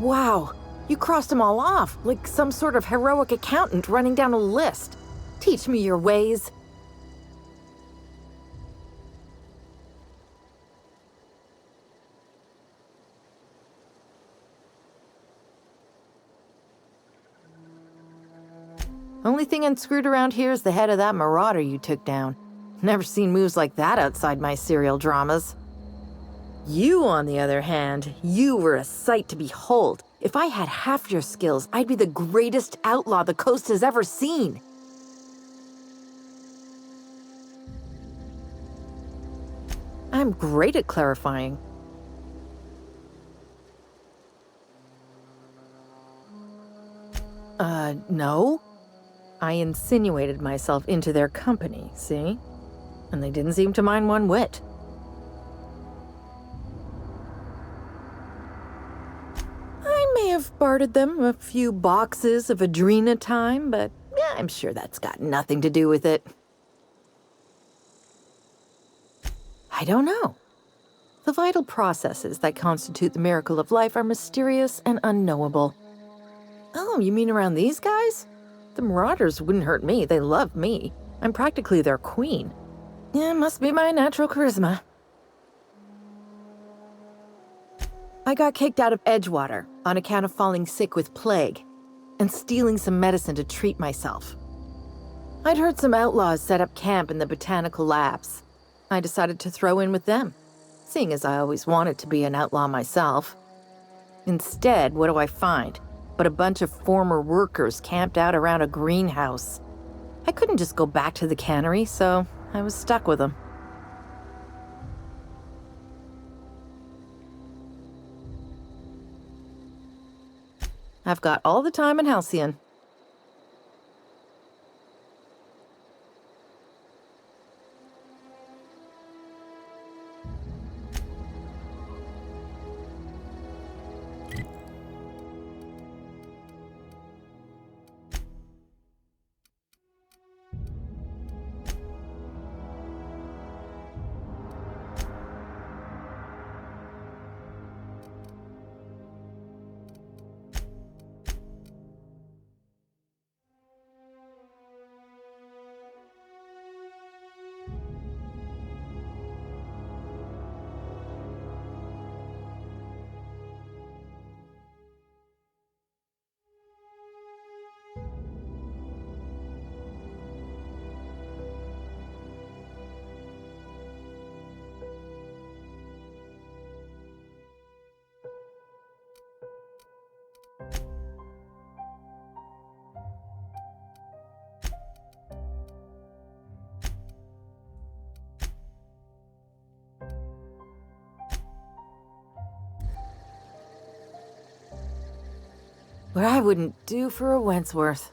Wow, you crossed them all off, like some sort of heroic accountant running down a list. Teach me your ways. Only thing unscrewed around here is the head of that marauder you took down. Never seen moves like that outside my serial dramas. You, on the other hand, you were a sight to behold. If I had half your skills, I'd be the greatest outlaw the coast has ever seen. I'm great at clarifying. No. I insinuated myself into their company, see? And they didn't seem to mind one whit. I may have bartered them a few boxes of Adrena time, but yeah, I'm sure that's got nothing to do with it. I don't know. The vital processes that constitute the miracle of life are mysterious and unknowable. Oh, you mean around these guys? The Marauders wouldn't hurt me. They love me. I'm practically their queen. Yeah, must be my natural charisma. I got kicked out of Edgewater on account of falling sick with plague and stealing some medicine to treat myself. I'd heard some outlaws set up camp in the botanical labs. I decided to throw in with them, seeing as I always wanted to be an outlaw myself. Instead, what do I find? But a bunch of former workers camped out around a greenhouse. I couldn't just go back to the cannery, so I was stuck with them. I've got all the time in Halcyon. What I wouldn't do for a Wentworth.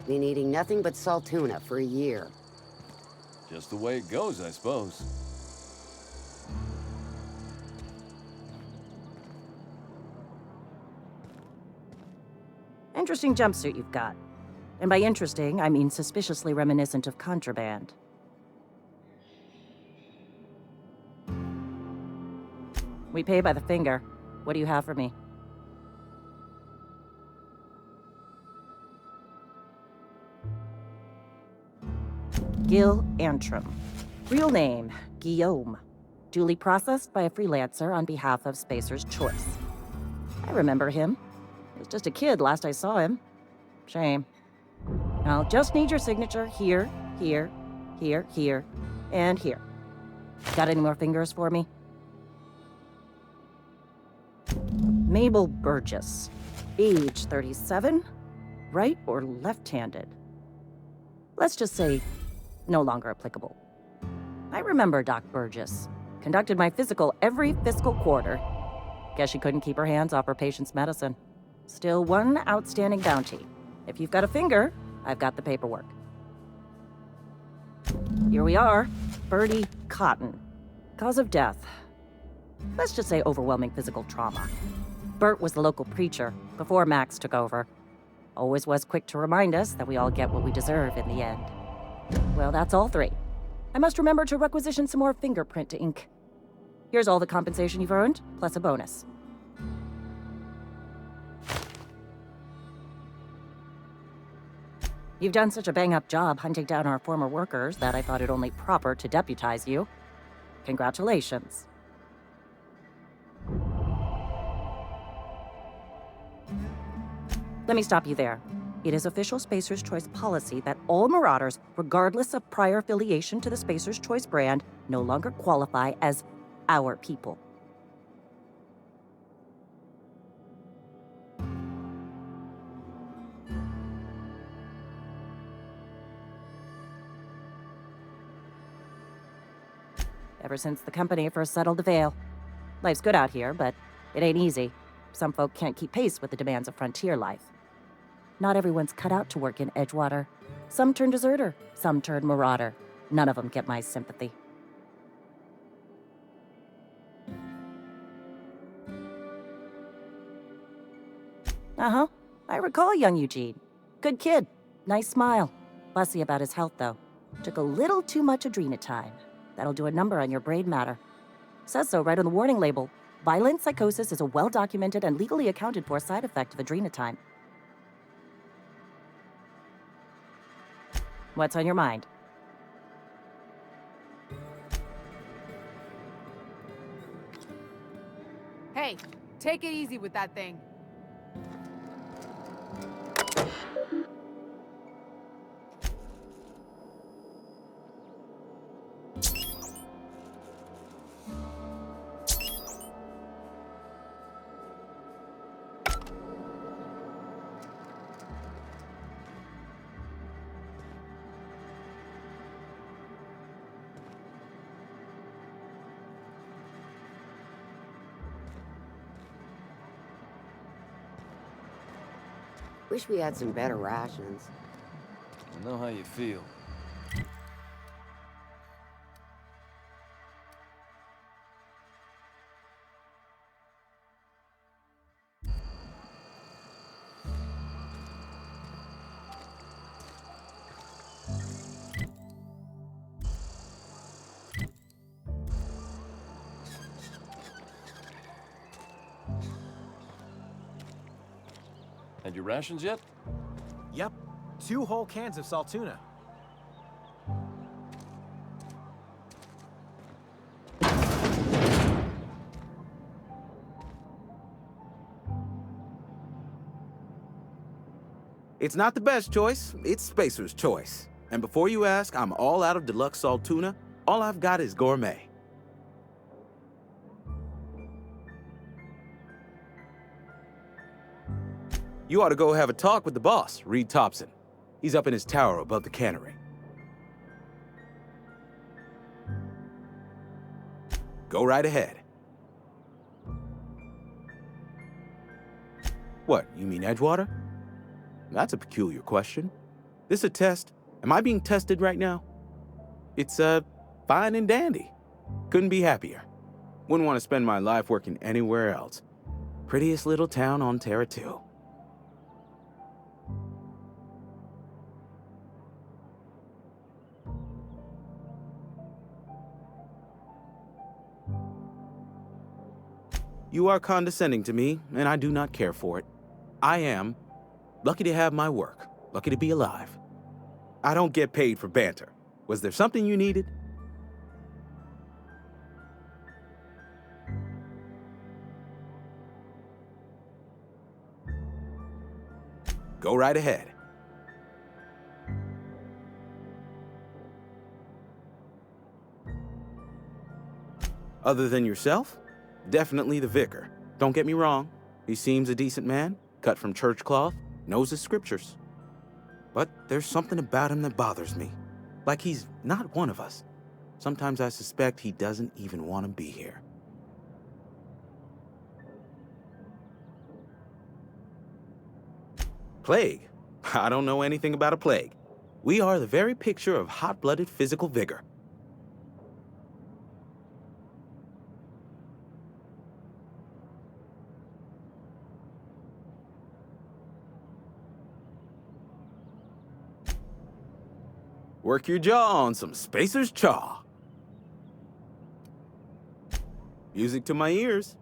Been eating nothing but salt tuna for a year. Just the way it goes, I suppose. Interesting jumpsuit you've got. And by interesting, I mean suspiciously reminiscent of contraband. We pay by the finger. What do you have for me? Gil Antrim. Real name, Guillaume. Duly processed by a freelancer on behalf of Spacer's Choice. I remember him. He was just a kid last I saw him. Shame. I'll just need your signature here, here, here, here, and here. Got any more fingers for me? Mabel Burgess. Age 37. Right or left-handed? Let's just say no longer applicable. I remember Doc Burgess. Conducted my physical every fiscal quarter. Guess she couldn't keep her hands off her patient's medicine. Still one outstanding bounty. If you've got a finger, I've got the paperwork. Here we are. Bertie Cotton. Cause of death. Let's just say overwhelming physical trauma. Bert was the local preacher before Max took over. Always was quick to remind us that we all get what we deserve in the end. Well, that's all three. I must remember to requisition some more fingerprint ink. Here's all the compensation you've earned, plus a bonus. You've done such a bang-up job hunting down our former workers that I thought it only proper to deputize you. Congratulations. Let me stop you there. It is official Spacer's Choice policy that all Marauders, regardless of prior affiliation to the Spacer's Choice brand, no longer qualify as our people. Ever since the company first settled the Veil. Life's good out here, but it ain't easy. Some folk can't keep pace with the demands of frontier life. Not everyone's cut out to work in Edgewater. Some turn deserter, some turn marauder. None of them get my sympathy. Uh-huh. I recall young Eugene. Good kid. Nice smile. Fussy about his health, though. Took a little too much adrenatime. That'll do a number on your brain matter. Says so right on the warning label. Violent psychosis is a well-documented and legally accounted for side effect of adrenatime. What's on your mind? Hey, take it easy with that thing. Wish we had some better rations. I know how you feel. Had your rations yet? Yep, 2 whole cans of salt tuna. It's not the best choice, it's Spacer's Choice. And before you ask, I'm all out of deluxe salt tuna. All I've got is gourmet. You ought to go have a talk with the boss, Reed Thompson. He's up in his tower above the cannery. Go right ahead. What, you mean Edgewater? That's a peculiar question. This a test? Am I being tested right now? It's, fine and dandy. Couldn't be happier. Wouldn't want to spend my life working anywhere else. Prettiest little town on Terra 2. You are condescending to me, and I do not care for it. I am lucky to have my work, lucky to be alive. I don't get paid for banter. Was there something you needed? Go right ahead. Other than yourself? Definitely the vicar. Don't get me wrong. He seems a decent man, cut from church cloth, knows his scriptures. But there's something about him that bothers me. Like he's not one of us. Sometimes I suspect he doesn't even want to be here. Plague? I don't know anything about a plague. We are the very picture of hot-blooded physical vigor. Work your jaw on some Spacer's chaw. Music to my ears.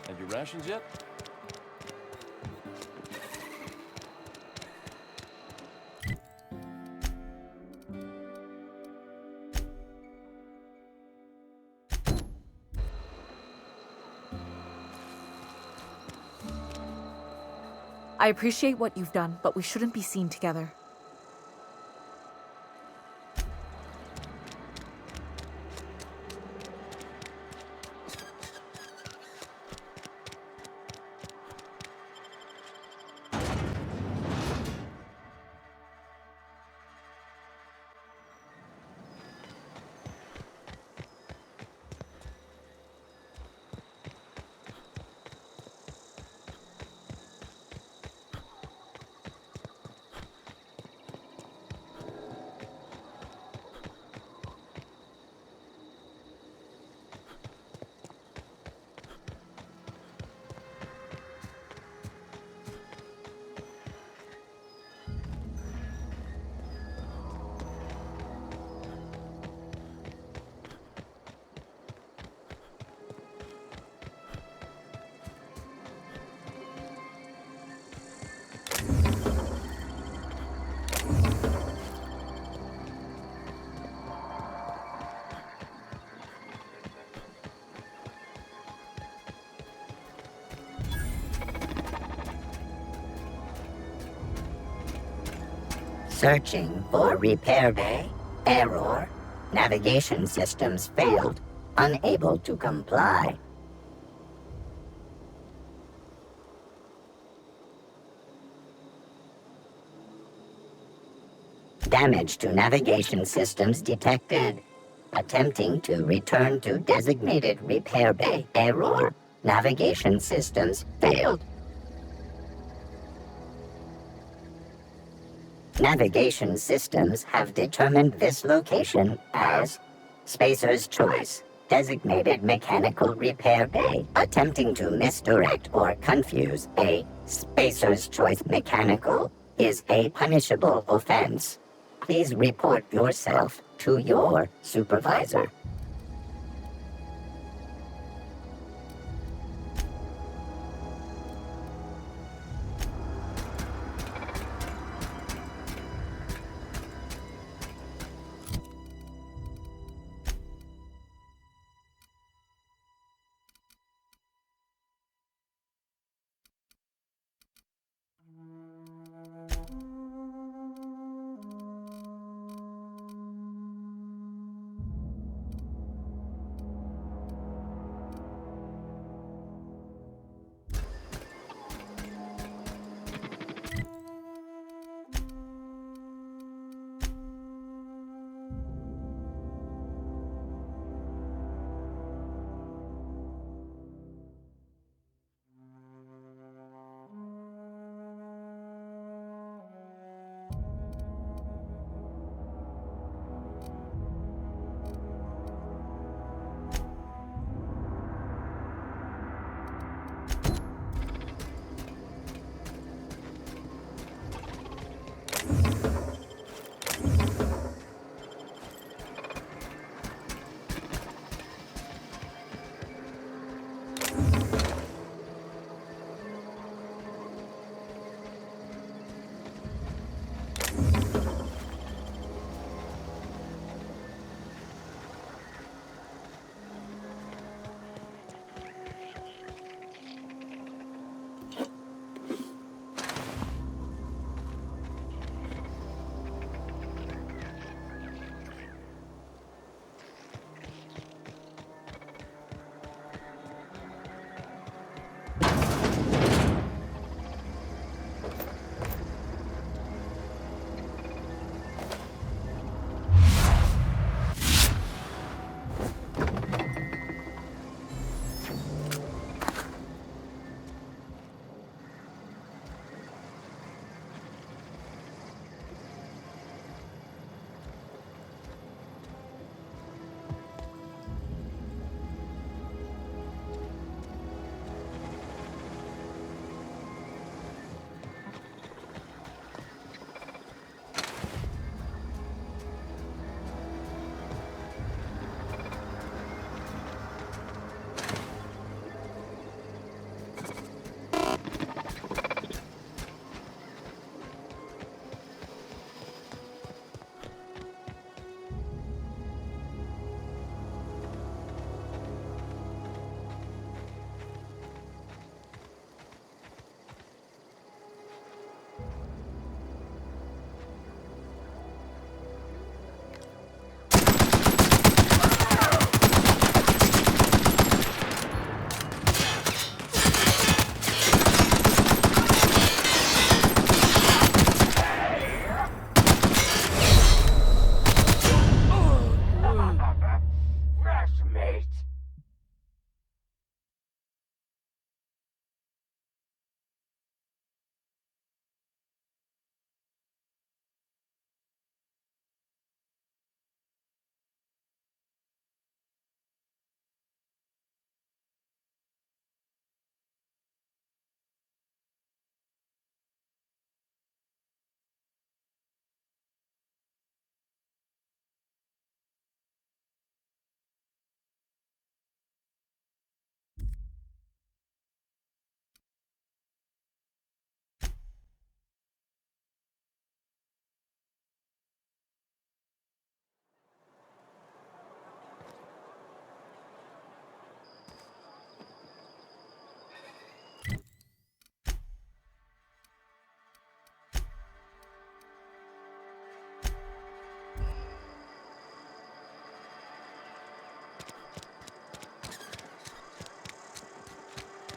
Had your rations yet? I appreciate what you've done, but we shouldn't be seen together. Searching for repair bay. Error. Navigation systems failed. Unable to comply. Damage to navigation systems detected. Attempting to return to designated repair bay. Error. Navigation systems failed. Navigation systems have determined this location as Spacer's Choice, designated mechanical repair bay. Attempting to misdirect or confuse a Spacer's Choice mechanical is a punishable offense. Please report yourself to your supervisor.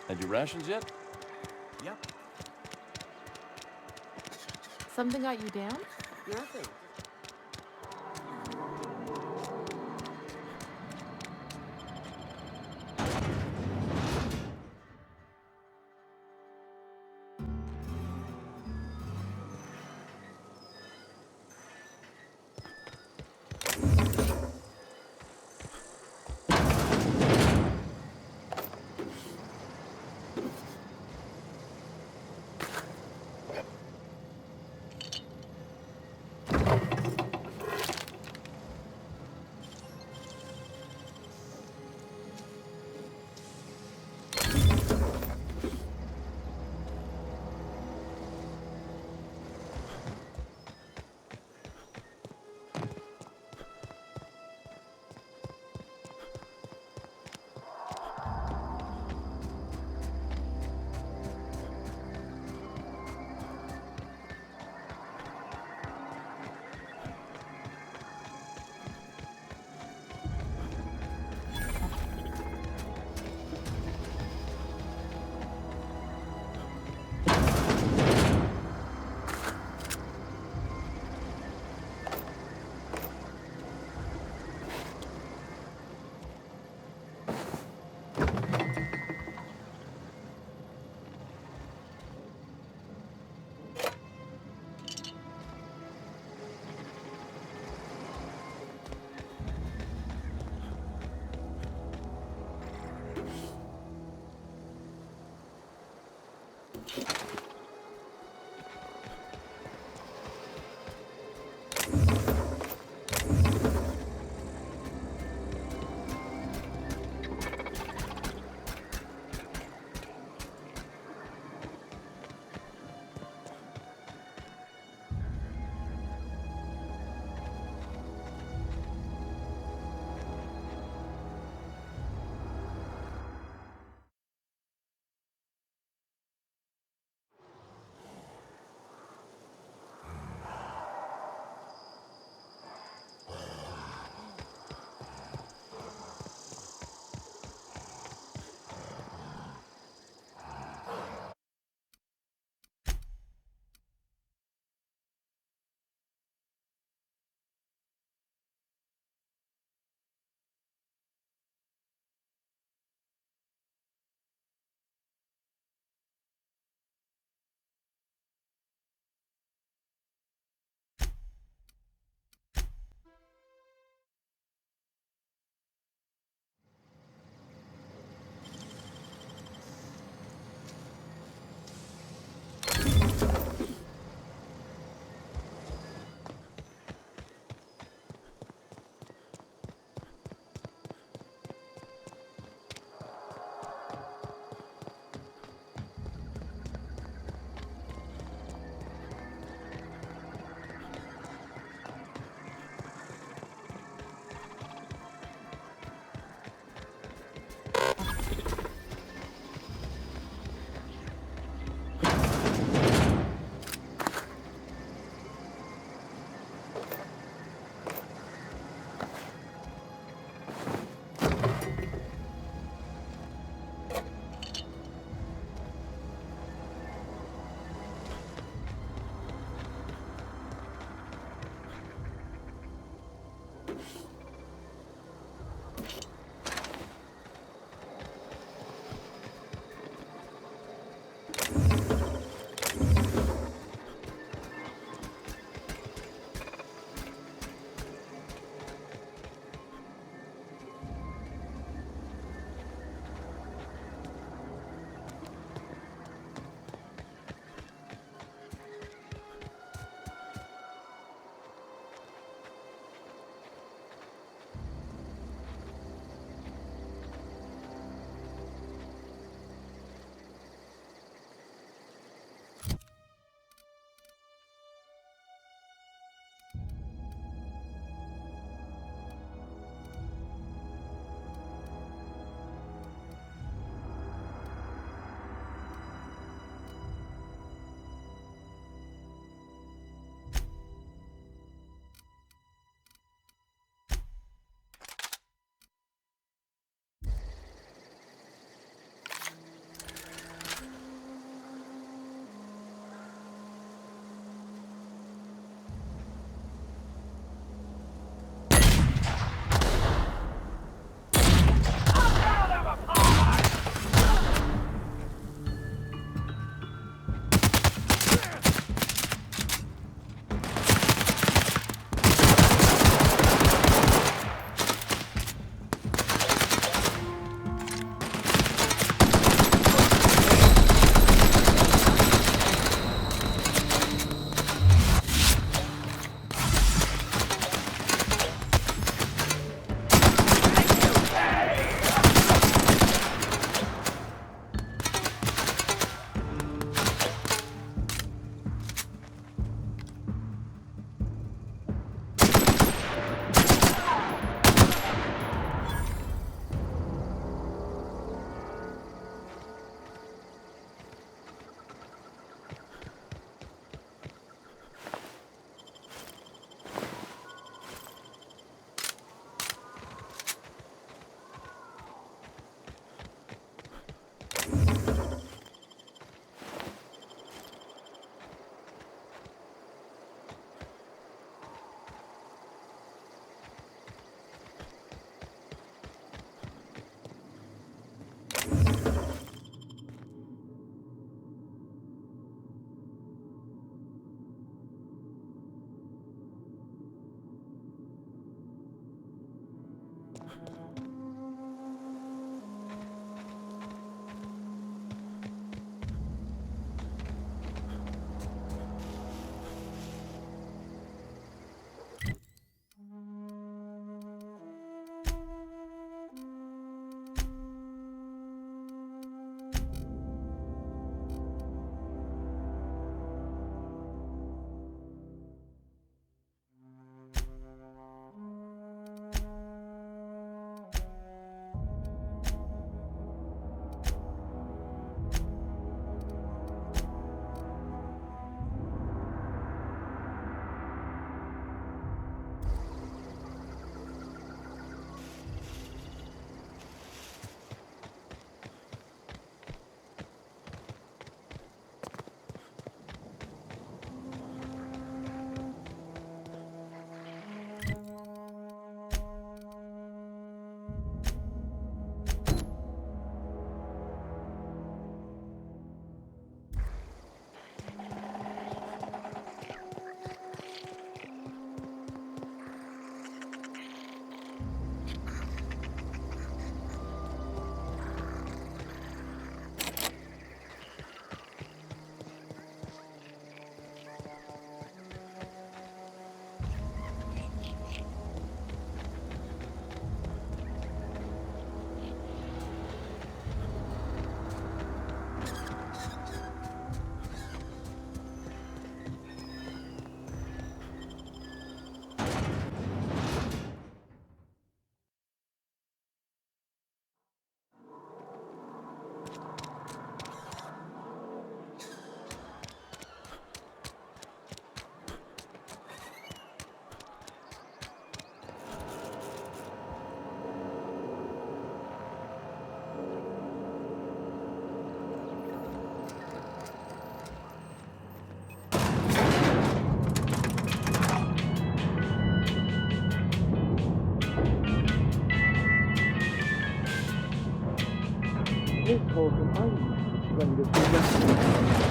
Had your rations yet? Yep. Something got you down? Nothing.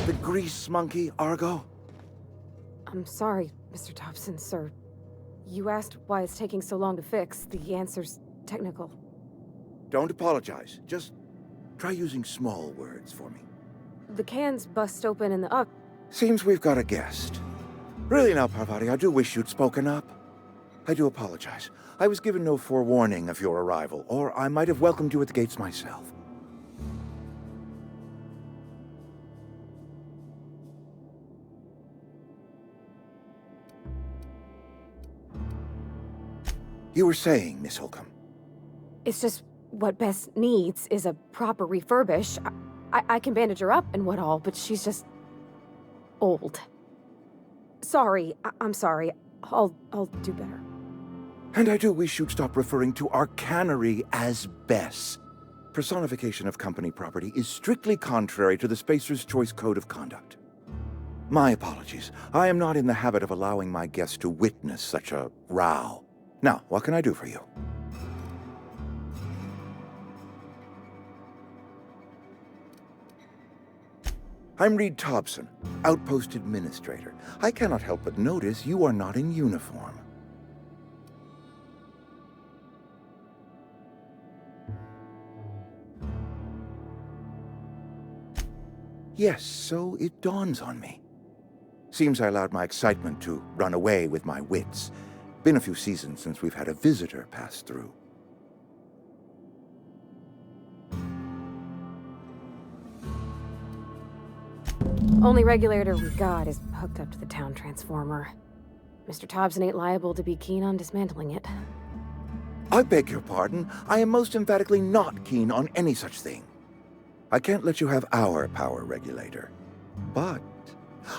The grease monkey, Argo? I'm sorry, Mr. Thompson, sir. You asked why it's taking so long to fix. The answer's technical. Don't apologize. Just try using small words for me. The cans bust open in the Seems we've got a guest. Really now, Parvati, I do wish you'd spoken up. I do apologize. I was given no forewarning of your arrival, or I might have welcomed you at the gates myself. You were saying, Miss Holcomb. It's just what Bess needs is a proper refurbish. I can bandage her up and what all, but she's just old. Sorry, I'm sorry. I'll do better. And I do wish you'd stop referring to our cannery as Bess. Personification of company property is strictly contrary to the Spacer's Choice Code of Conduct. My apologies. I am not in the habit of allowing my guests to witness such a row. Now, what can I do for you? I'm Reed Thompson, Outpost Administrator. I cannot help but notice you are not in uniform. Yes, so it dawns on me. Seems I allowed my excitement to run away with my wits. Been a few seasons since we've had a visitor pass through. Only regulator we got is hooked up to the town transformer. Mr. Thompson ain't liable to be keen on dismantling it. I beg your pardon. I am most emphatically not keen on any such thing. I can't let you have our power regulator. But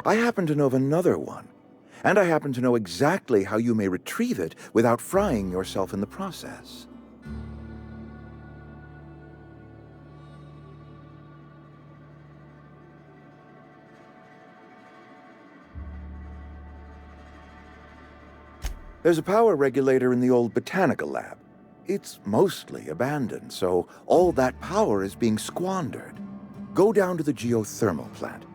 I happen to know of another one. And I happen to know exactly how you may retrieve it without frying yourself in the process. There's a power regulator in the old botanical lab. It's mostly abandoned, so all that power is being squandered. Go down to the geothermal plant.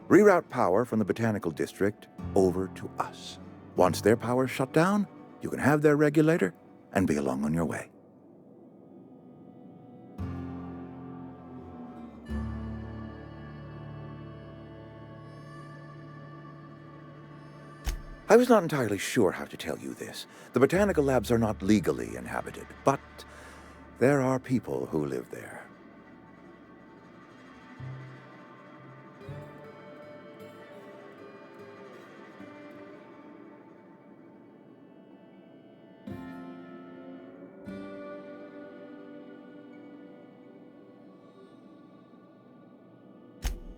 Reroute power from the botanical district over to us. Once their power's shut down, you can have their regulator and be along on your way. I was not entirely sure how to tell you this. The botanical labs are not legally inhabited, but there are people who live there.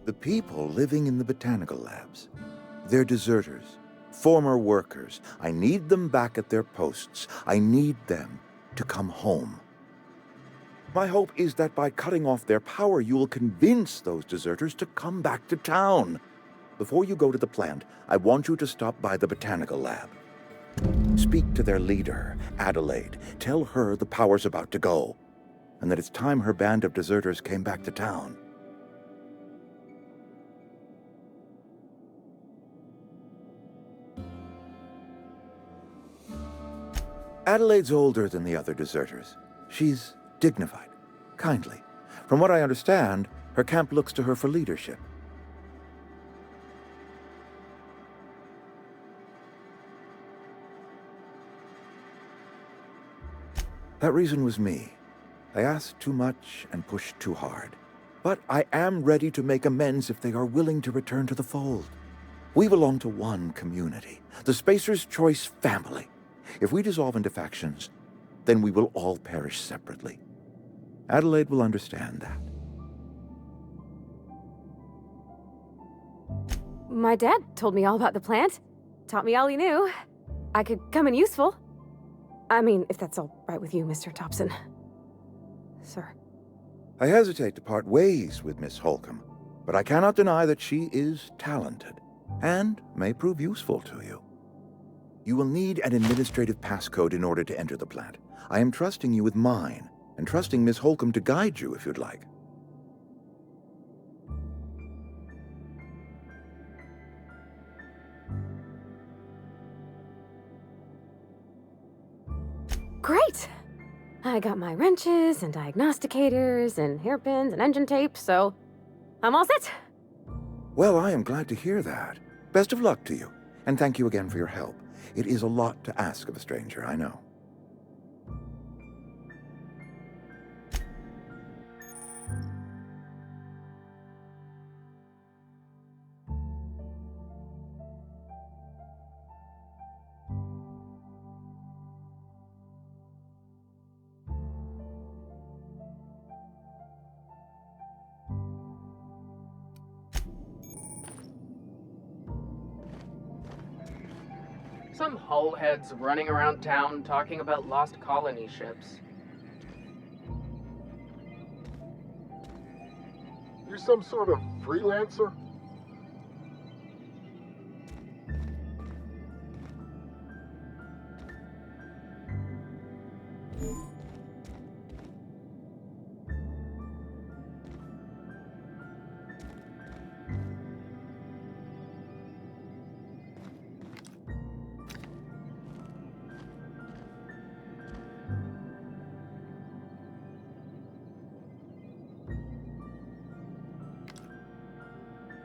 The people living in the botanical labs, they're deserters. Former workers. I need them back at their posts. I need them to come home. My hope is that by cutting off their power, you will convince those deserters to come back to town. Before you go to the plant, I want you to stop by the botanical lab. Speak to their leader, Adelaide. Tell her the power's about to go, and that it's time her band of deserters came back to town. Adelaide's older than the other deserters. She's dignified, kindly. From what I understand, her camp looks to her for leadership. That reason was me. I asked too much and pushed too hard. But I am ready to make amends if they are willing to return to the fold. We belong to one community, the Spacer's Choice family. If we dissolve into factions, then we will all perish separately. Adelaide will understand that. My dad told me all about the plant. Taught me all he knew. I could come in useful. I mean, if that's all right with you, Mr. Thompson. Sir. I hesitate to part ways with Miss Holcomb, but I cannot deny that she is talented and may prove useful to you. You will need an administrative passcode in order to enter the plant. I am trusting you with mine, and trusting Miss Holcomb to guide you if you'd like. Great! I got my wrenches and diagnosticators and hairpins and engine tape, so I'm all set. Well, I am glad to hear that. Best of luck to you, and thank you again for your help. It is a lot to ask of a stranger, I know. Some hull heads running around town talking about lost colony ships. You some sort of freelancer?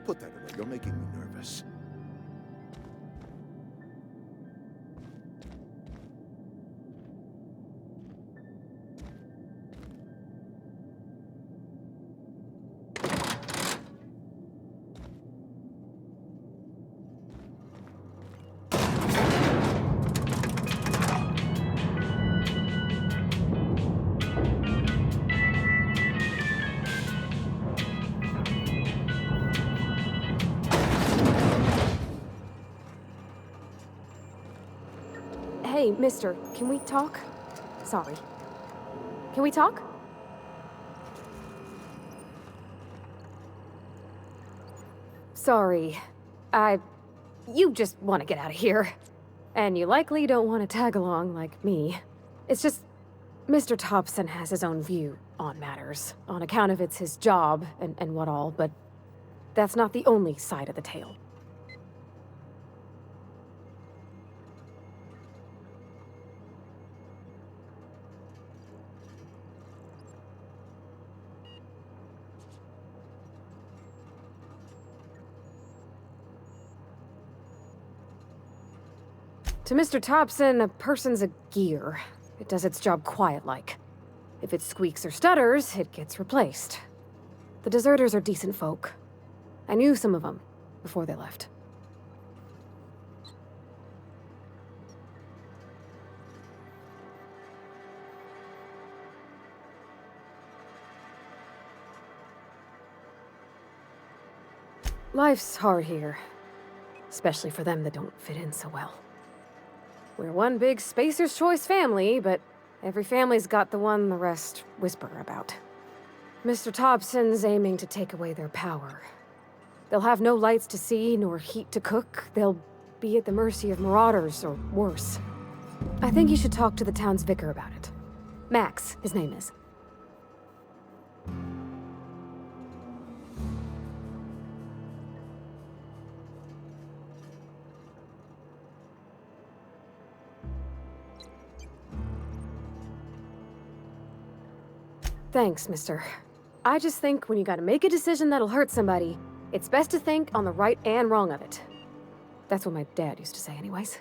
Put that away. You're making me nervous. Hey, mister, can we talk? Sorry. Can we talk? Sorry. You just want to get out of here. And you likely don't want to tag along like me. It's just, Mr. Thompson has his own view on matters, on account of it's his job and what all, but that's not the only side of the tale. To Mr. Thompson, a person's a gear. It does its job quiet-like. If it squeaks or stutters, it gets replaced. The deserters are decent folk. I knew some of them before they left. Life's hard here, especially for them that don't fit in so well. We're one big Spacer's Choice family, but every family's got the one the rest whisper about. Mr. Thompson's aiming to take away their power. They'll have no lights to see, nor heat to cook. They'll be at the mercy of marauders, or worse. I think you should talk to the town's vicar about it. Max, his name is. Thanks, mister. I just think when you gotta make a decision that'll hurt somebody, it's best to think on the right and wrong of it. That's what my dad used to say anyways.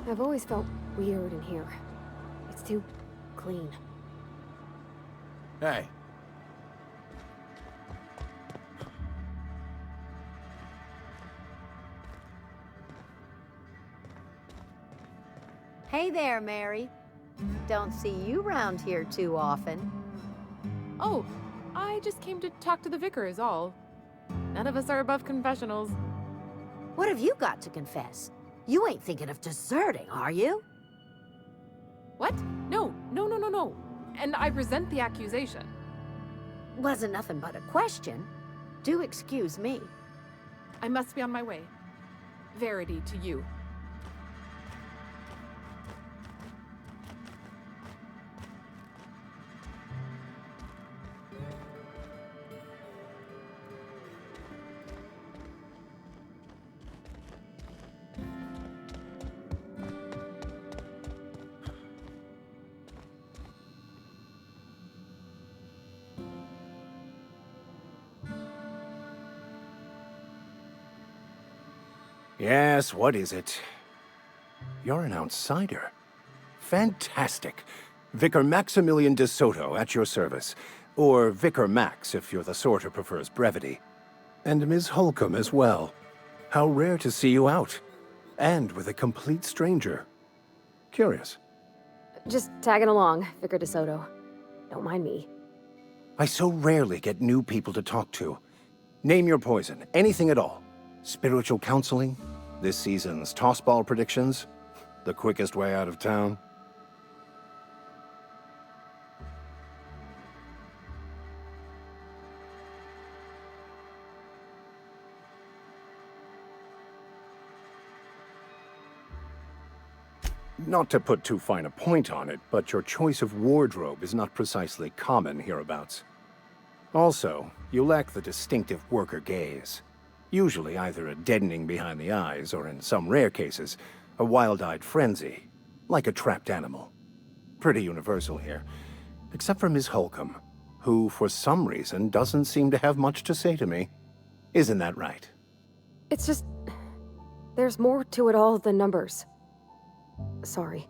I've always felt weird in here. It's too clean. Hey. Hey there, Mary. Don't see you round here too often. Oh, I just came to talk to the vicar is all. None of us are above confessionals. What have you got to confess? You ain't thinking of deserting, are you? What? No. And I resent the accusation. Wasn't nothing but a question. Do excuse me. I must be on my way. Verity to you. Yes, what is it? You're an outsider. Fantastic. Vicar Maximilian de Soto at your service. Or Vicar Max, if you're the sort who prefers brevity. And Ms. Holcomb as well. How rare to see you out. And with a complete stranger. Curious. Just tagging along, Vicar DeSoto. Don't mind me. I so rarely get new people to talk to. Name your poison, anything at all. Spiritual counseling? This season's tossball predictions? The quickest way out of town? Not to put too fine a point on it, but your choice of wardrobe is not precisely common hereabouts. Also, you lack the distinctive worker gaze. Usually either a deadening behind the eyes, or in some rare cases, a wild-eyed frenzy, like a trapped animal. Pretty universal here, except for Ms. Holcomb, who, for some reason, doesn't seem to have much to say to me. Isn't that right? It's just... there's more to it all than numbers. Sorry.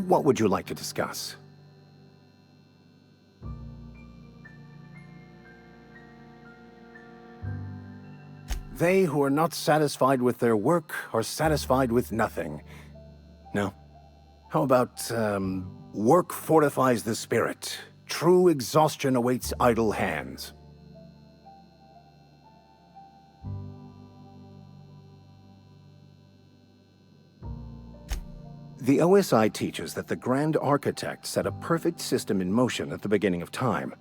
What would you like to discuss? They who are not satisfied with their work are satisfied with nothing. No? How about, work fortifies the spirit. True exhaustion awaits idle hands. The OSI teaches that the Grand Architect set a perfect system in motion at the beginning of time.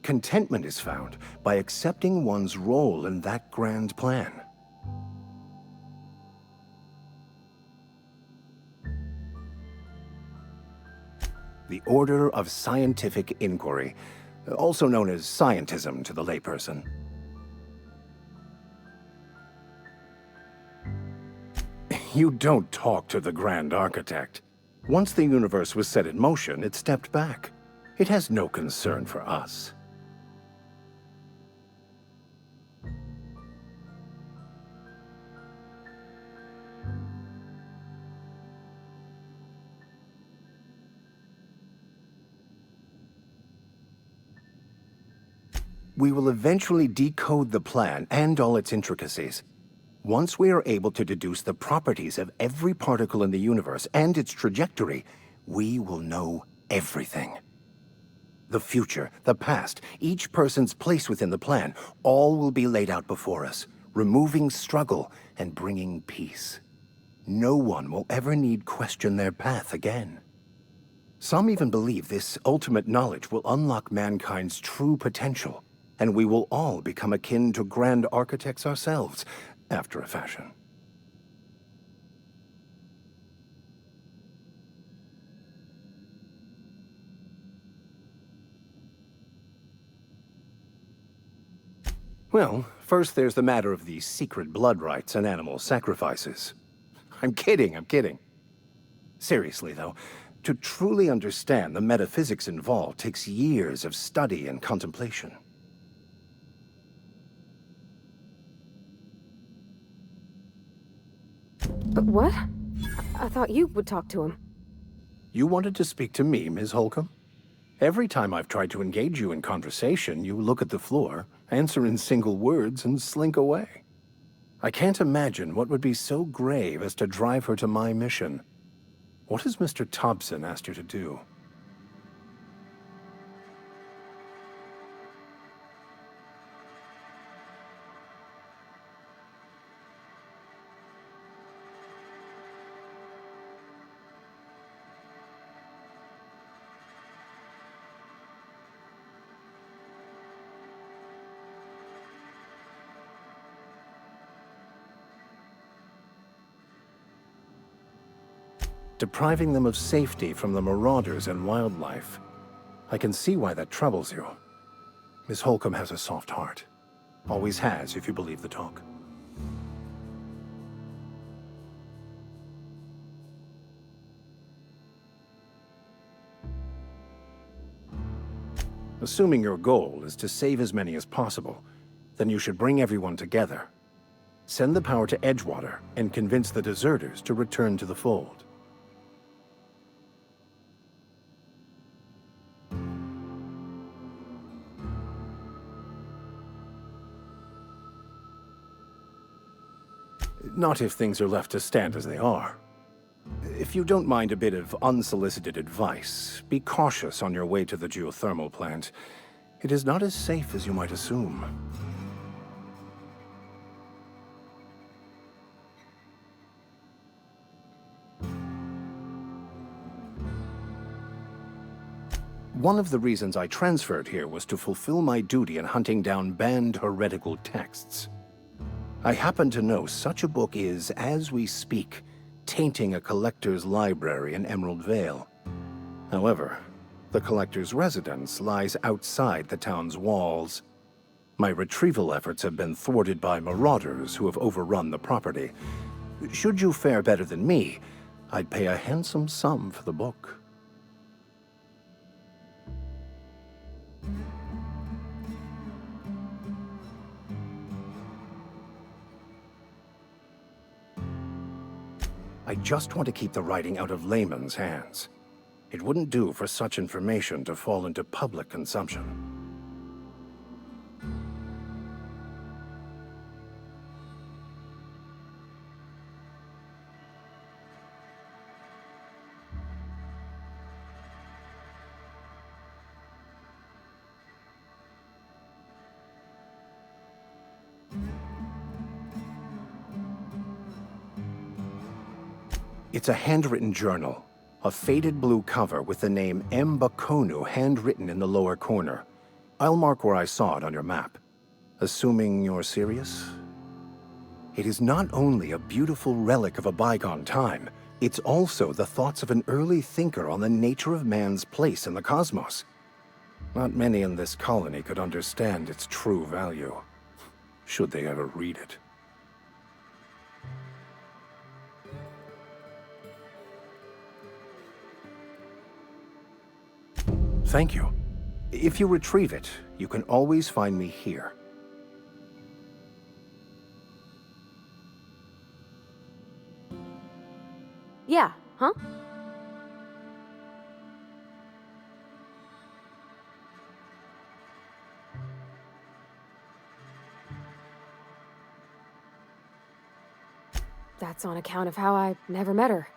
Contentment is found by accepting one's role in that grand plan. The Order of Scientific Inquiry, also known as scientism to the layperson. You don't talk to the Grand Architect. Once the universe was set in motion, it stepped back. It has no concern for us. We will eventually decode the plan and all its intricacies. Once we are able to deduce the properties of every particle in the universe and its trajectory, we will know everything. The future, the past, each person's place within the plan, all will be laid out before us, removing struggle and bringing peace. No one will ever need question their path again. Some even believe this ultimate knowledge will unlock mankind's true potential, and we will all become akin to grand architects ourselves, after a fashion. Well, first there's the matter of the secret blood rites and animal sacrifices. I'm kidding. Seriously, though, to truly understand the metaphysics involved takes years of study and contemplation. But what? I thought you would talk to him. You wanted to speak to me, Ms. Holcomb? Every time I've tried to engage you in conversation, you look at the floor, answer in single words, and slink away. I can't imagine what would be so grave as to drive her to my mission. What has Mr. Thompson asked you to do? Depriving them of safety from the marauders and wildlife. I can see why that troubles you. Miss Holcomb has a soft heart. Always has, if you believe the talk. Assuming your goal is to save as many as possible, then you should bring everyone together. Send the power to Edgewater and convince the deserters to return to the fold. Not if things are left to stand as they are. If you don't mind a bit of unsolicited advice, be cautious on your way to the geothermal plant. It is not as safe as you might assume. One of the reasons I transferred here was to fulfill my duty in hunting down banned heretical texts. I happen to know such a book is, as we speak, tainting a collector's library in Emerald Vale. However, the collector's residence lies outside the town's walls. My retrieval efforts have been thwarted by marauders who have overrun the property. Should you fare better than me, I'd pay a handsome sum for the book. I just want to keep the writing out of layman's hands. It wouldn't do for such information to fall into public consumption. It's a handwritten journal, a faded blue cover with the name M. Bakonu handwritten in the lower corner. I'll mark where I saw it on your map. Assuming you're serious? It is not only a beautiful relic of a bygone time, it's also the thoughts of an early thinker on the nature of man's place in the cosmos. Not many in this colony could understand its true value, should they ever read it. Thank you. If you retrieve it, you can always find me here. Yeah, huh? That's on account of how I never met her.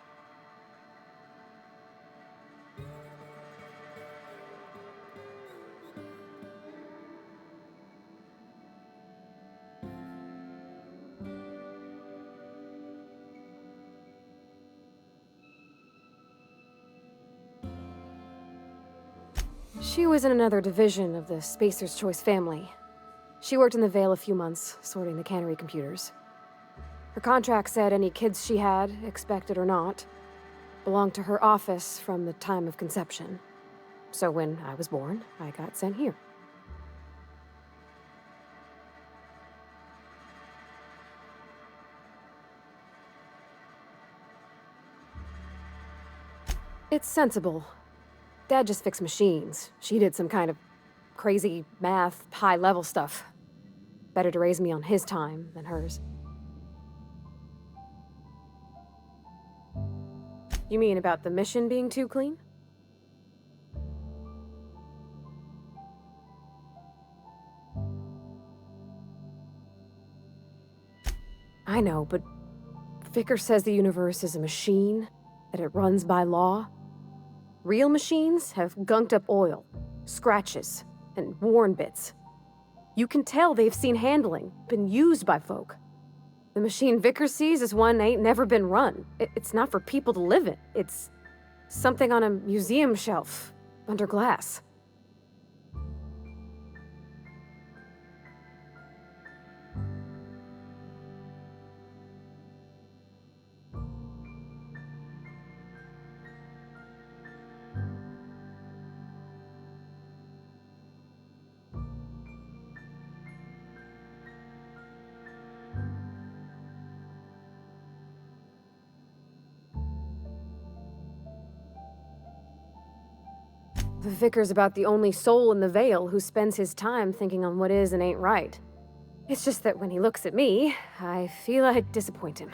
She was in another division of the Spacer's Choice family. She worked in the Vale a few months, sorting the cannery computers. Her contract said any kids she had, expected or not, belonged to her office from the time of conception. So when I was born, I got sent here. It's sensible. Dad just fixed machines. She did some kind of crazy math, high-level stuff. Better to raise me on his time than hers. You mean about the mission being too clean? I know, but Vicker says the universe is a machine, that it runs by law. Real machines have gunked up oil, scratches, and worn bits. You can tell they've seen handling, been used by folk. The machine Vicker sees is one ain't never been run. It's not for people to live in. It's something on a museum shelf, under glass. The Vicar's about the only soul in the Vale who spends his time thinking on what is and ain't right. It's just that when he looks at me, I feel I'd disappoint him.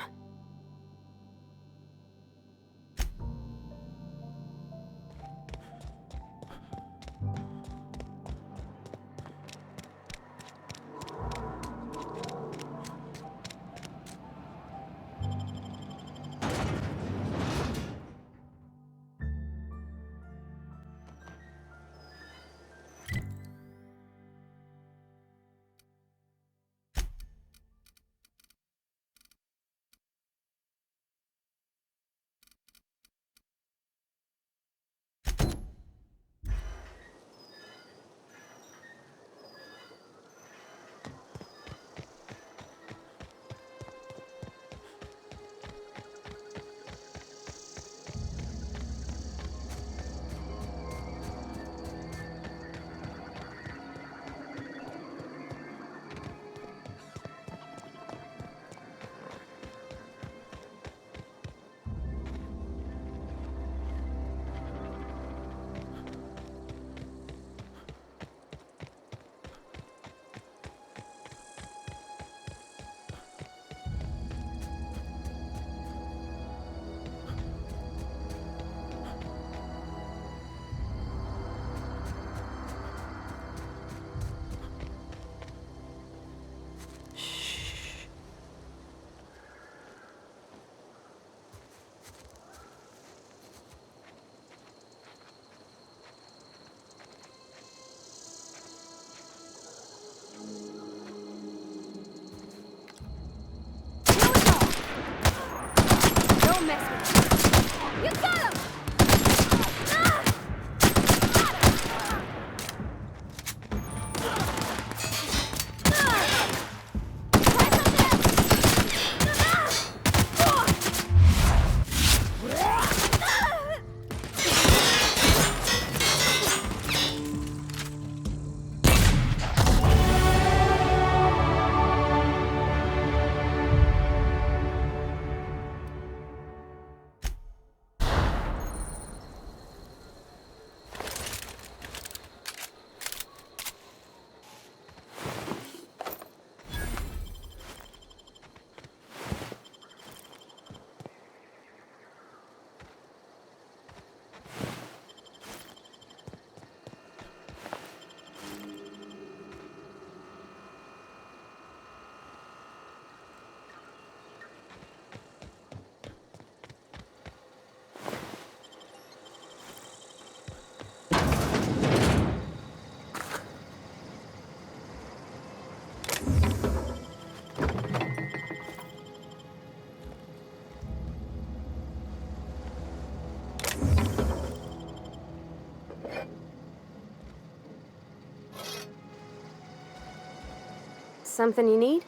Something you need?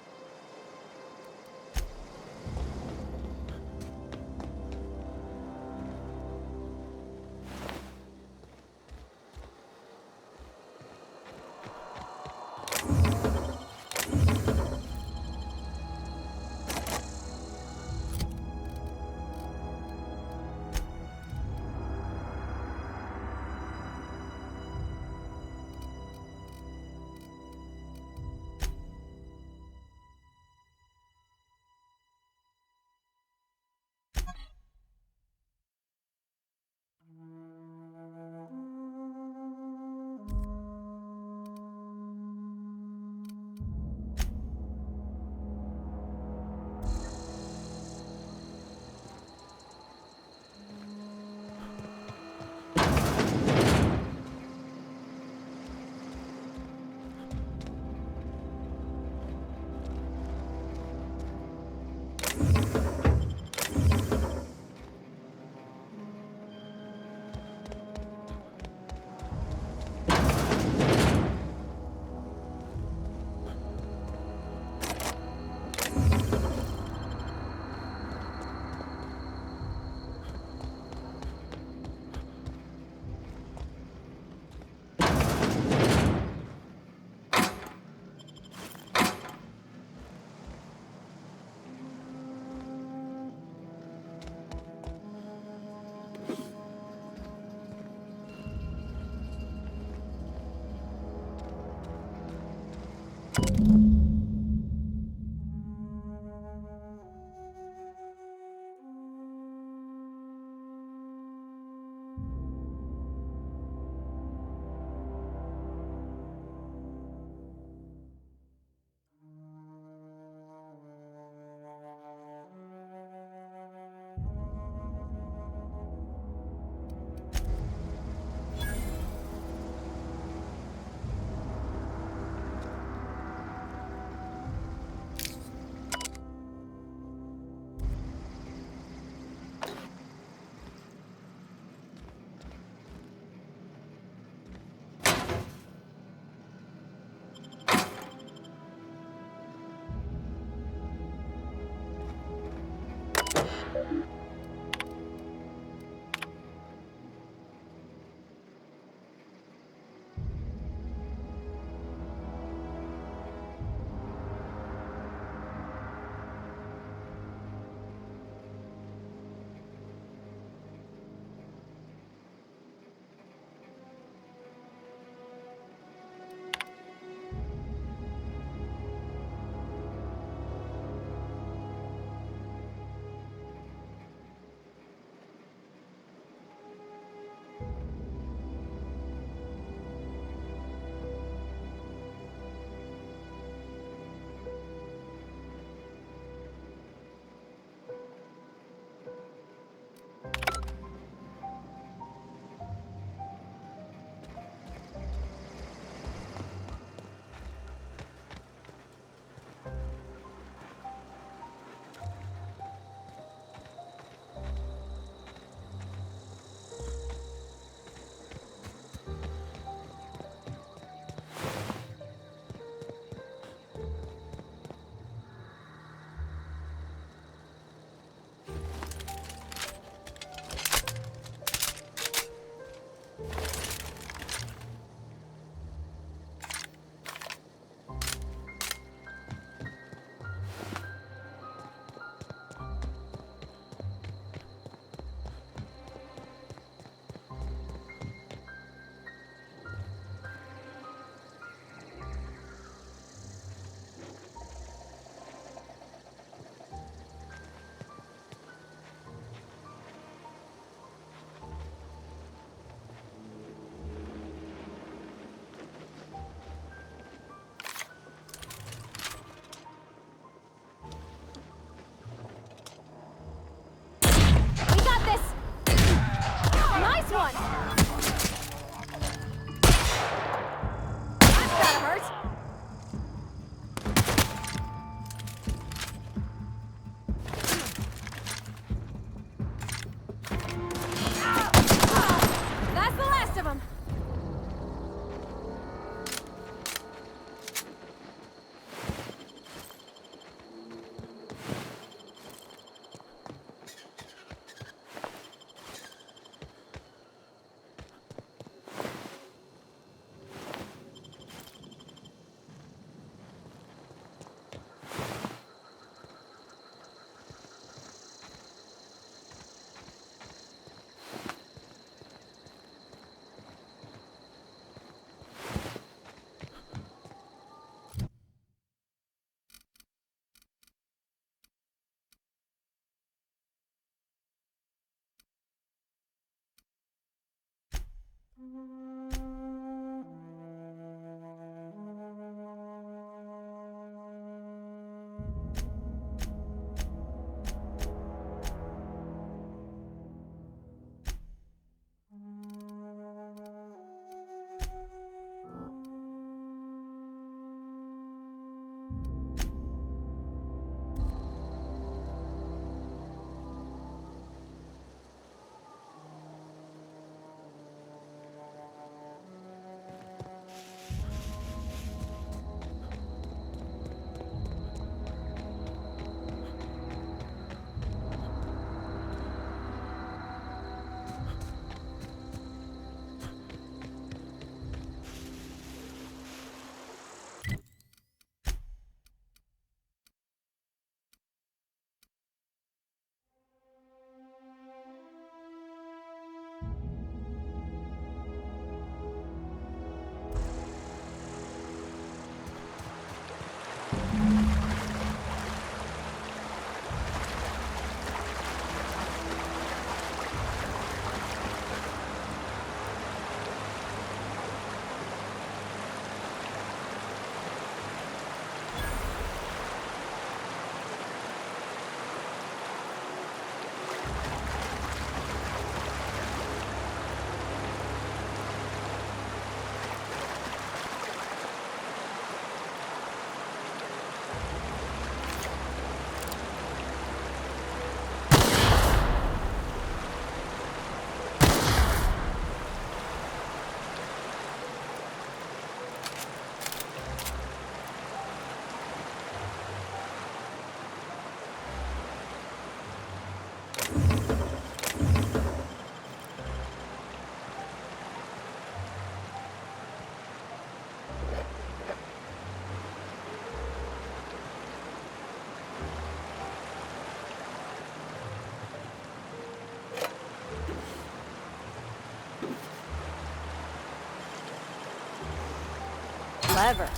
Clever.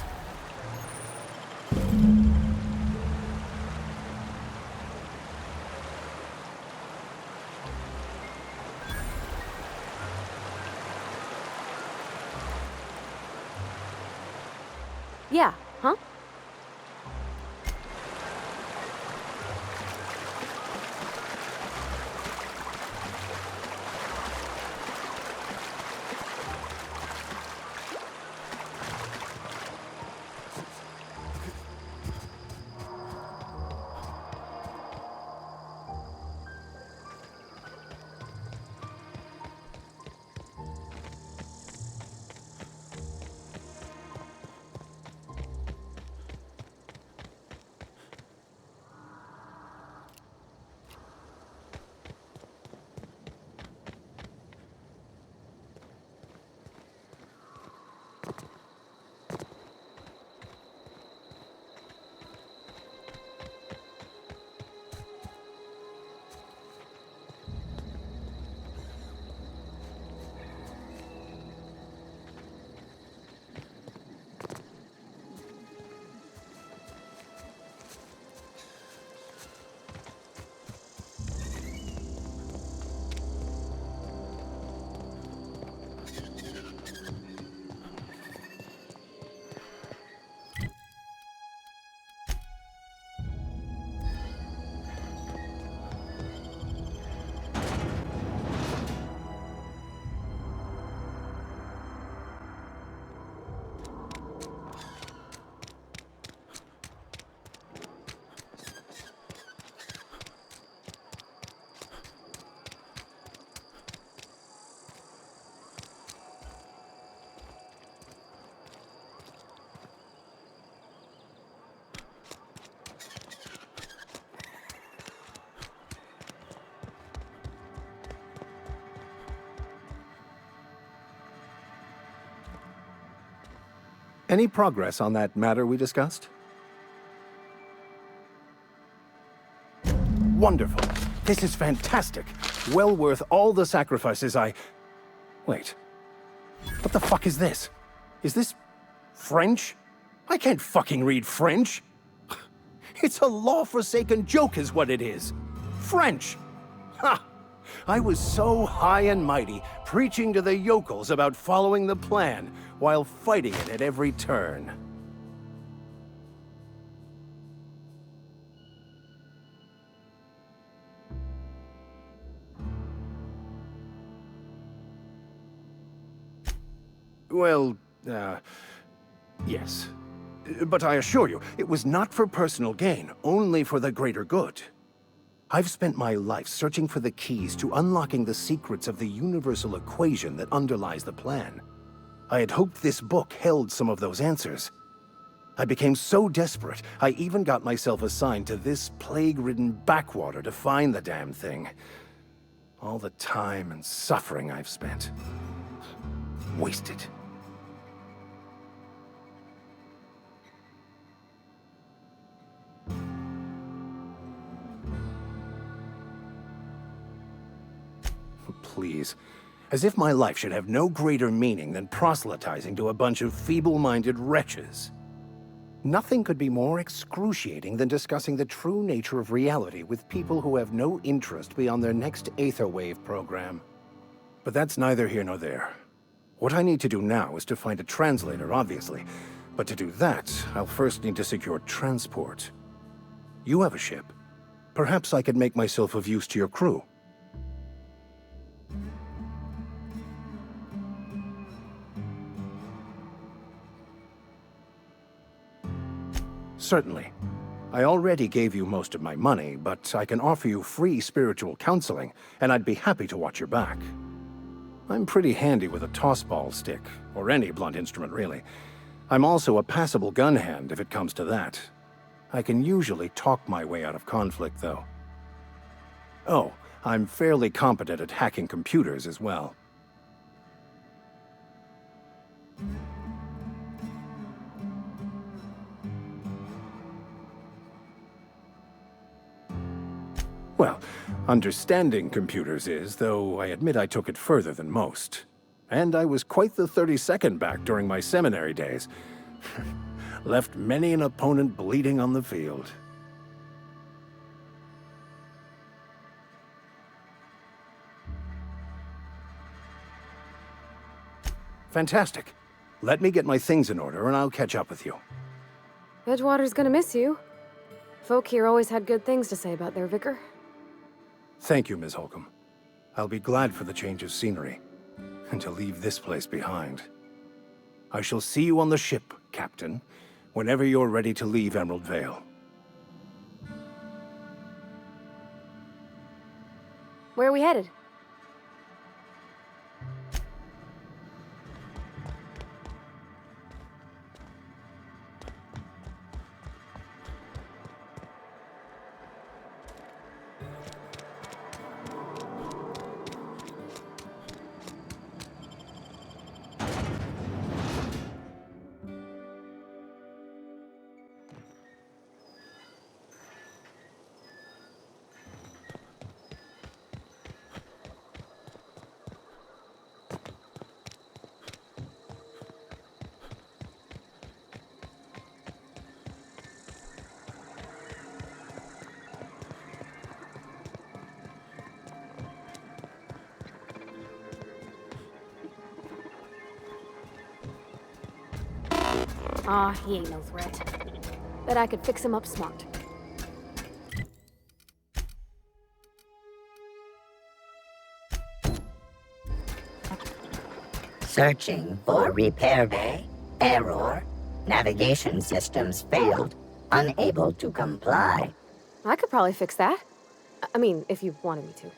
Yeah, huh? Any progress on that matter we discussed? Wonderful. This is fantastic. Well worth all the sacrifices I... Wait. What the fuck is this? Is this... French? I can't fucking read French. It's a law-forsaken joke is what it is. French! Ha! I was so high and mighty, preaching to the yokels about following the plan, while fighting it at every turn. Well, yes. But I assure you, it was not for personal gain, only for the greater good. I've spent my life searching for the keys to unlocking the secrets of the universal equation that underlies the plan. I had hoped this book held some of those answers. I became so desperate, I even got myself assigned to this plague-ridden backwater to find the damn thing. All the time and suffering I've spent. Wasted. Please. As if my life should have no greater meaning than proselytizing to a bunch of feeble-minded wretches. Nothing could be more excruciating than discussing the true nature of reality with people who have no interest beyond their next Aetherwave program. But that's neither here nor there. What I need to do now is to find a translator, obviously. But to do that, I'll first need to secure transport. You have a ship. Perhaps I could make myself of use to your crew. Certainly. I already gave you most of my money, but I can offer you free spiritual counseling, and I'd be happy to watch your back. I'm pretty handy with a tossball stick, or any blunt instrument, really. I'm also a passable gun hand, if it comes to that. I can usually talk my way out of conflict, though. Oh, I'm fairly competent at hacking computers as well. Well, understanding computers is, though I admit I took it further than most. And I was quite the 32nd back during my seminary days. Left many an opponent bleeding on the field. Fantastic. Let me get my things in order and I'll catch up with you. Edgewater's gonna miss you. Folk here always had good things to say about their vicar. Thank you, Ms. Holcomb. I'll be glad for the change of scenery, and to leave this place behind. I shall see you on the ship, Captain, whenever you're ready to leave Emerald Vale. Where are we headed? Ah, he ain't no threat. Bet I could fix him up smart. Searching for repair bay. Error. Navigation systems failed. Unable to comply. I could probably fix that. I mean, if you wanted me to.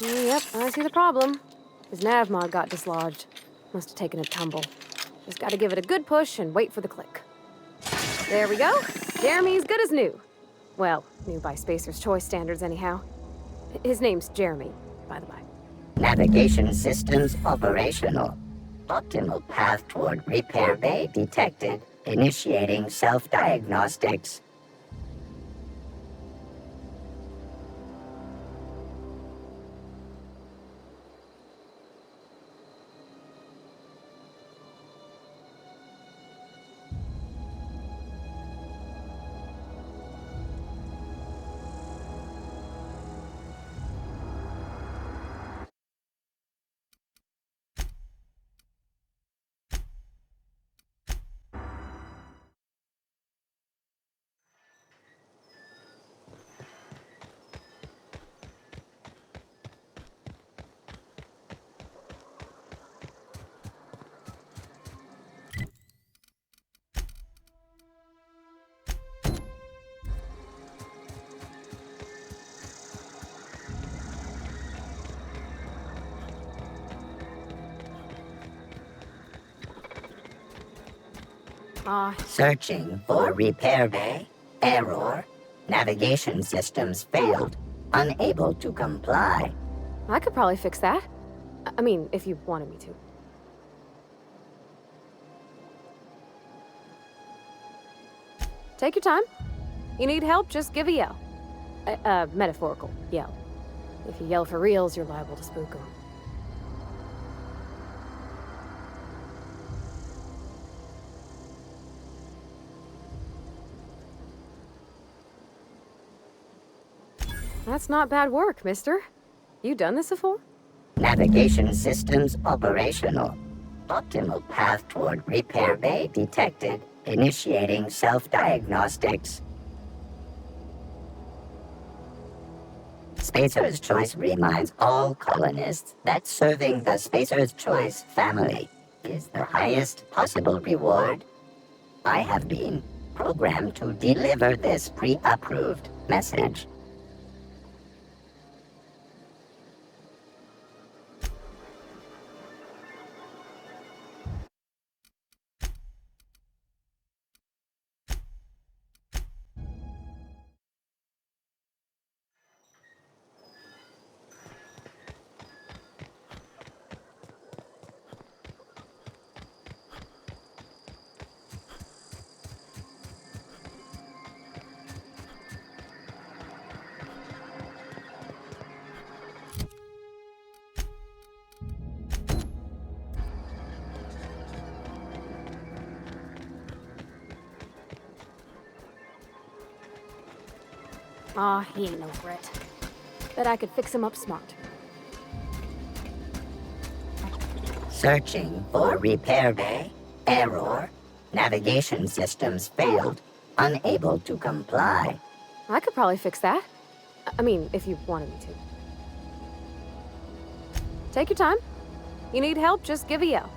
Yep, I see the problem. His nav mod got dislodged. Must have taken a tumble. Just gotta give it a good push and wait for the click. There we go. Jeremy's good as new. Well, new by Spacer's Choice standards anyhow. His name's Jeremy, by the by. Navigation systems operational. Optimal path toward repair bay detected. Initiating self-diagnostics. Searching for repair bay. Error. Navigation systems failed. Unable to comply. I could probably fix that. I mean, if you wanted me to. Take your time. You need help, just give a yell. Metaphorical yell. If you yell for reals, you're liable to spook them. That's not bad work, mister. You done this before? Navigation systems operational. Optimal path toward repair bay detected. Initiating self-diagnostics. Spacer's Choice reminds all colonists that serving the Spacer's Choice family is the highest possible reward. I have been programmed to deliver this pre-approved message. Aw, he ain't no threat. Bet I could fix him up smart. Searching for repair bay. Error. Navigation systems failed. Unable to comply. I could probably fix that. I mean, if you wanted me to. Take your time. You need help, just give a yell.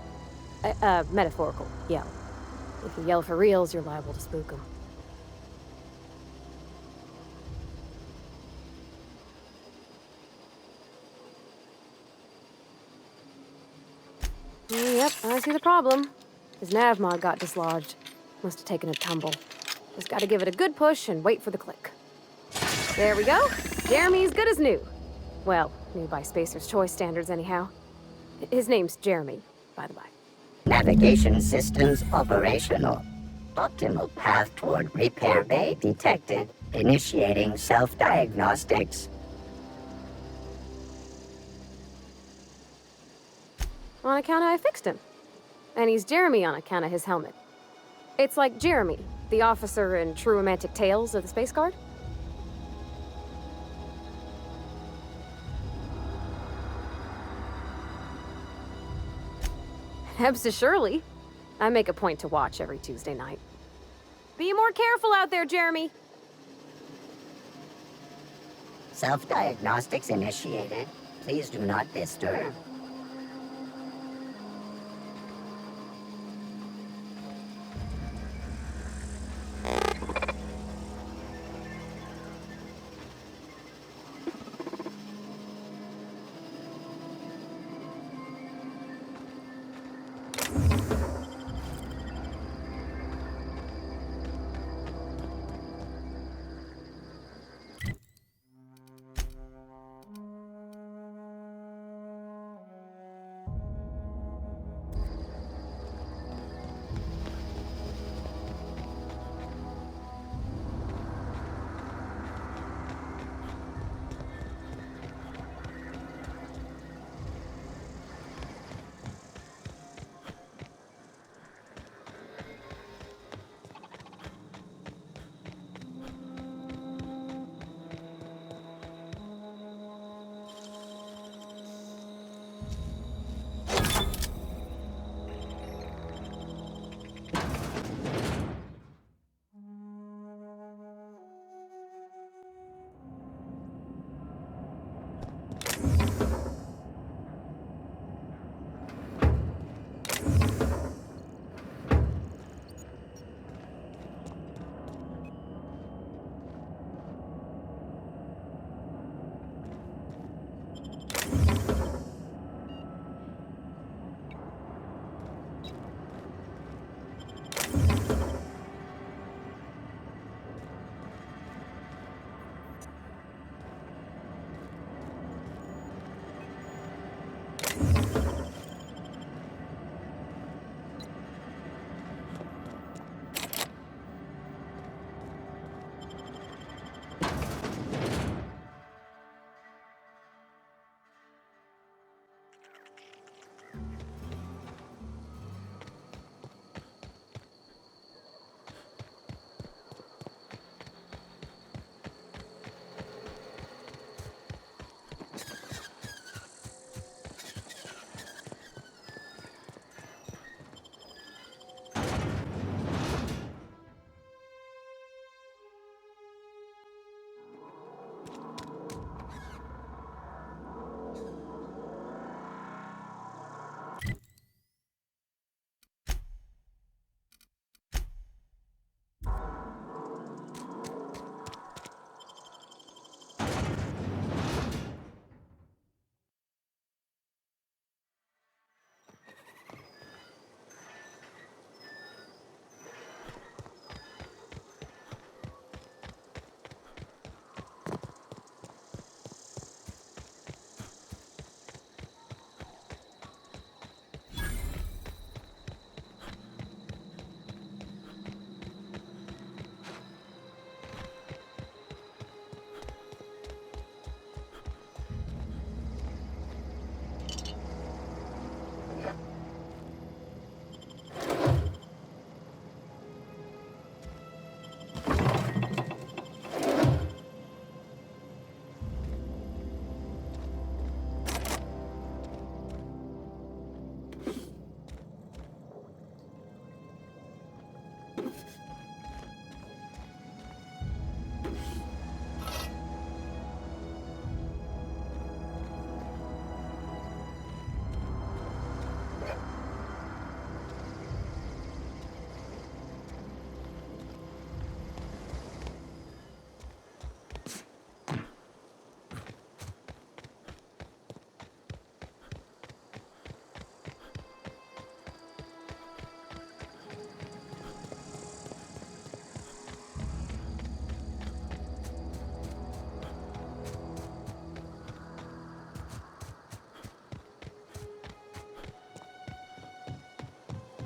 Metaphorical yell. If you yell for reals, you're liable to spook them. Yep, I see the problem. His nav mod got dislodged. Must have taken a tumble. Just gotta give it a good push and wait for the click. There we go. Jeremy's good as new. Well, new by Spacer's Choice standards anyhow. His name's Jeremy, by the way. Navigation systems operational. Optimal path toward repair bay detected. Initiating self-diagnostics. On account of I fixed him. And he's Jeremy on account of his helmet. It's like Jeremy, the officer in True Romantic Tales of the Space Guard. Hebs Shirley. I make a point to watch every Tuesday night. Be more careful out there, Jeremy. Self-diagnostics initiated. Please do not disturb.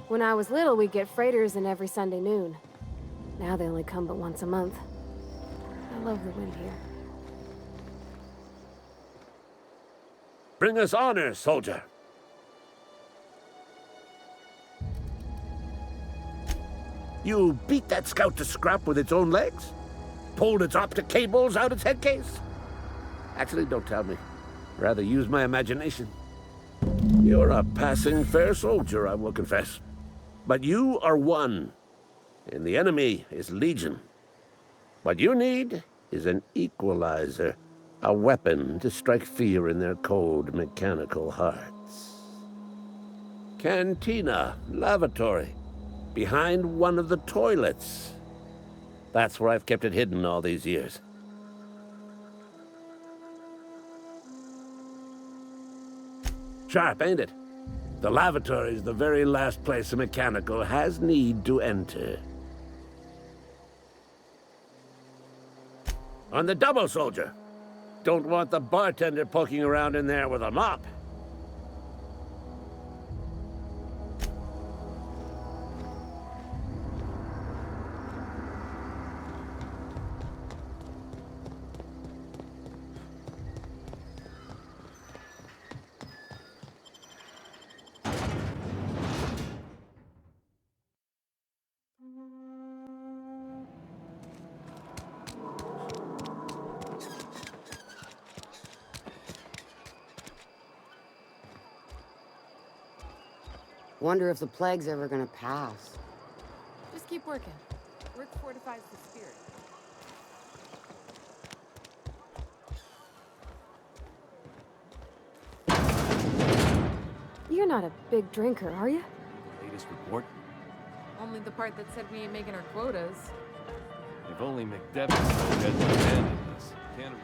When I was little, we'd get freighters in every Sunday noon. Now they only come but once a month. I love the wind here. Bring us honor, soldier. You beat that scout to scrap with its own legs? Pulled its optic cables out its head case? Actually, don't tell me. Rather use my imagination. You're a passing fair soldier, I will confess. But you are one, and the enemy is legion. What you need is an equalizer, a weapon to strike fear in their cold, mechanical hearts. Cantina, lavatory, behind one of the toilets. That's where I've kept it hidden all these years. Sharp, ain't it? The lavatory is the very last place a mechanical has need to enter. On the double, soldier. Don't want the bartender poking around in there with a mop. Wonder if the plague's ever gonna pass. Just keep working. Work fortifies the spirit. You're not a big drinker, are you? Latest report? Only the part that said we ain't making our quotas. If only McDevitt had abandoned us. Can't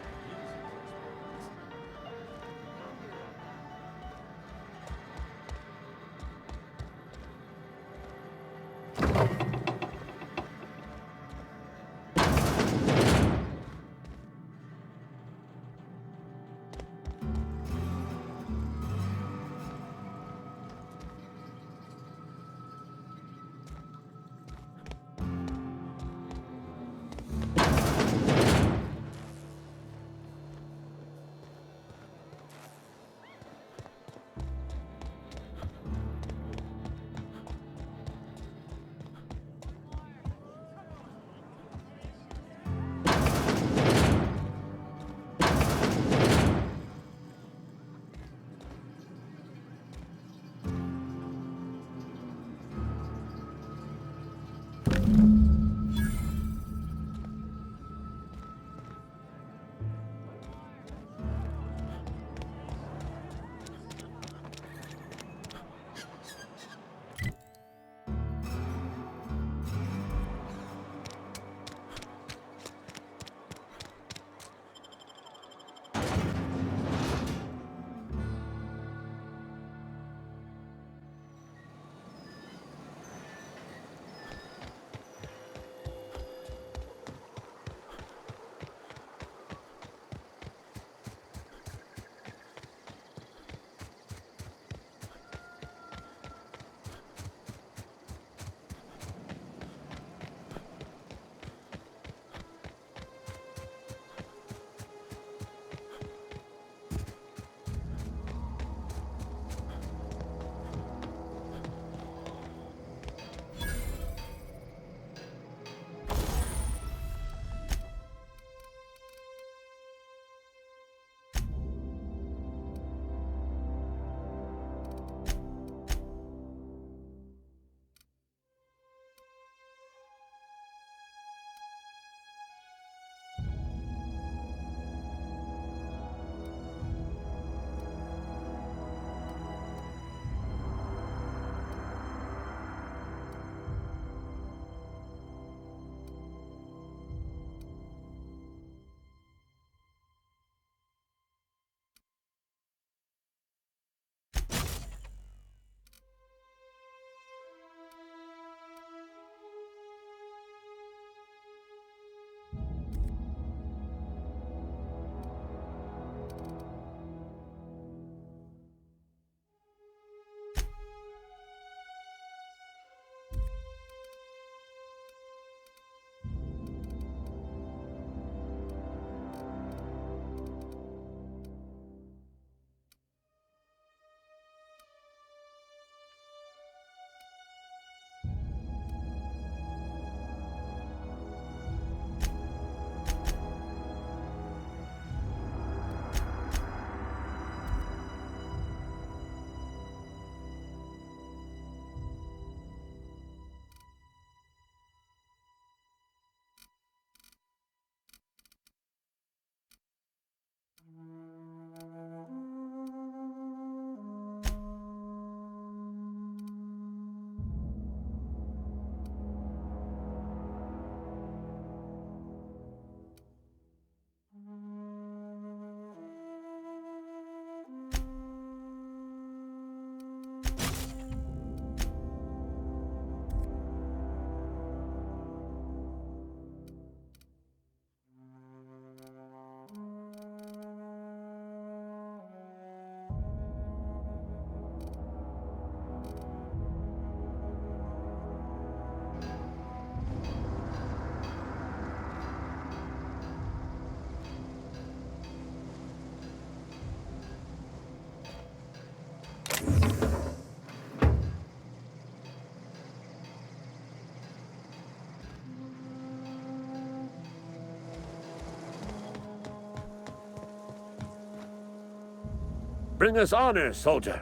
Bring us honor, soldier.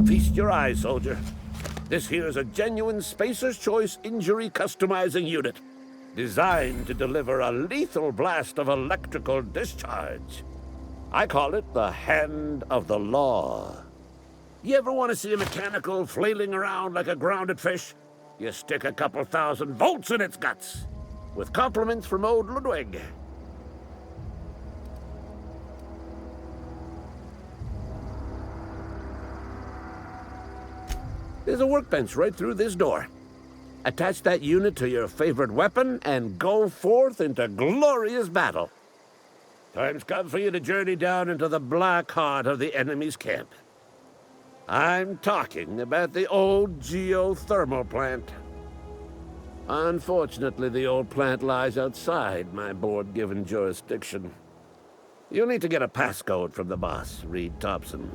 Feast your eyes, soldier. This here's a genuine Spacer's Choice injury customizing unit, designed to deliver a lethal blast of electrical discharge. I call it the Hand of the Law. You ever want to see a mechanical flailing around like a grounded fish? You stick a couple thousand volts in its guts. With compliments from old Ludwig. There's a workbench right through this door. Attach that unit to your favorite weapon and go forth into glorious battle. Time's come for you to journey down into the black heart of the enemy's camp. I'm talking about the old geothermal plant. Unfortunately, the old plant lies outside my board-given jurisdiction. You'll need to get a passcode from the boss, Reed Thompson.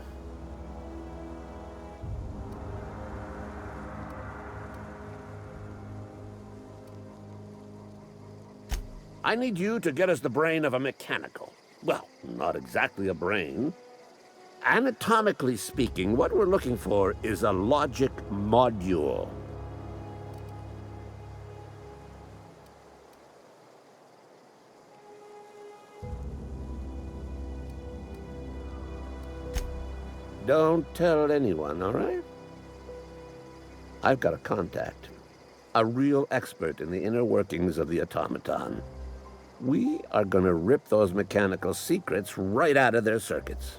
I need you to get us the brain of a mechanical. Well, not exactly a brain. Anatomically speaking, what we're looking for is a logic module. Don't tell anyone, all right? I've got a contact, a real expert in the inner workings of the automaton. We are going to rip those mechanical secrets right out of their circuits.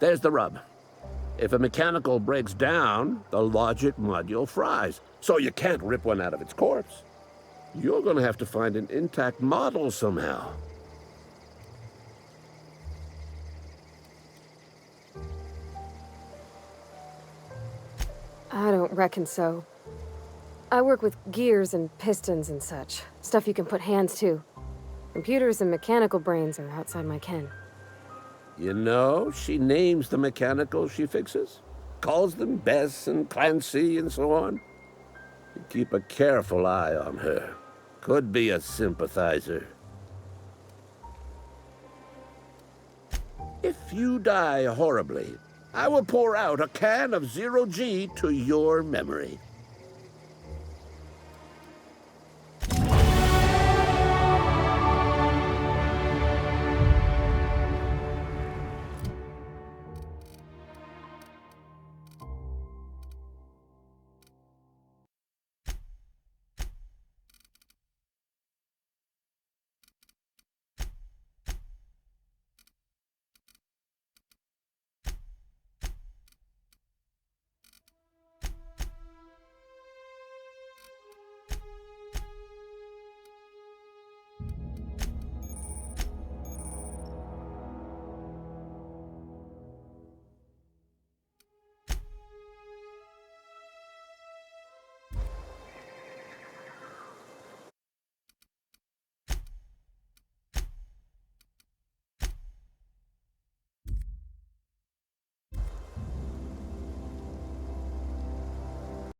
There's the rub. If a mechanical breaks down, the logic module fries, so you can't rip one out of its corpse. You're going to have to find an intact model somehow. I don't reckon so. I work with gears and pistons and such. Stuff you can put hands to. Computers and mechanical brains are outside my ken. You know, she names the mechanicals she fixes. Calls them Bess and Clancy and so on. You keep a careful eye on her. Could be a sympathizer. If you die horribly, I will pour out a can of 0G to your memory.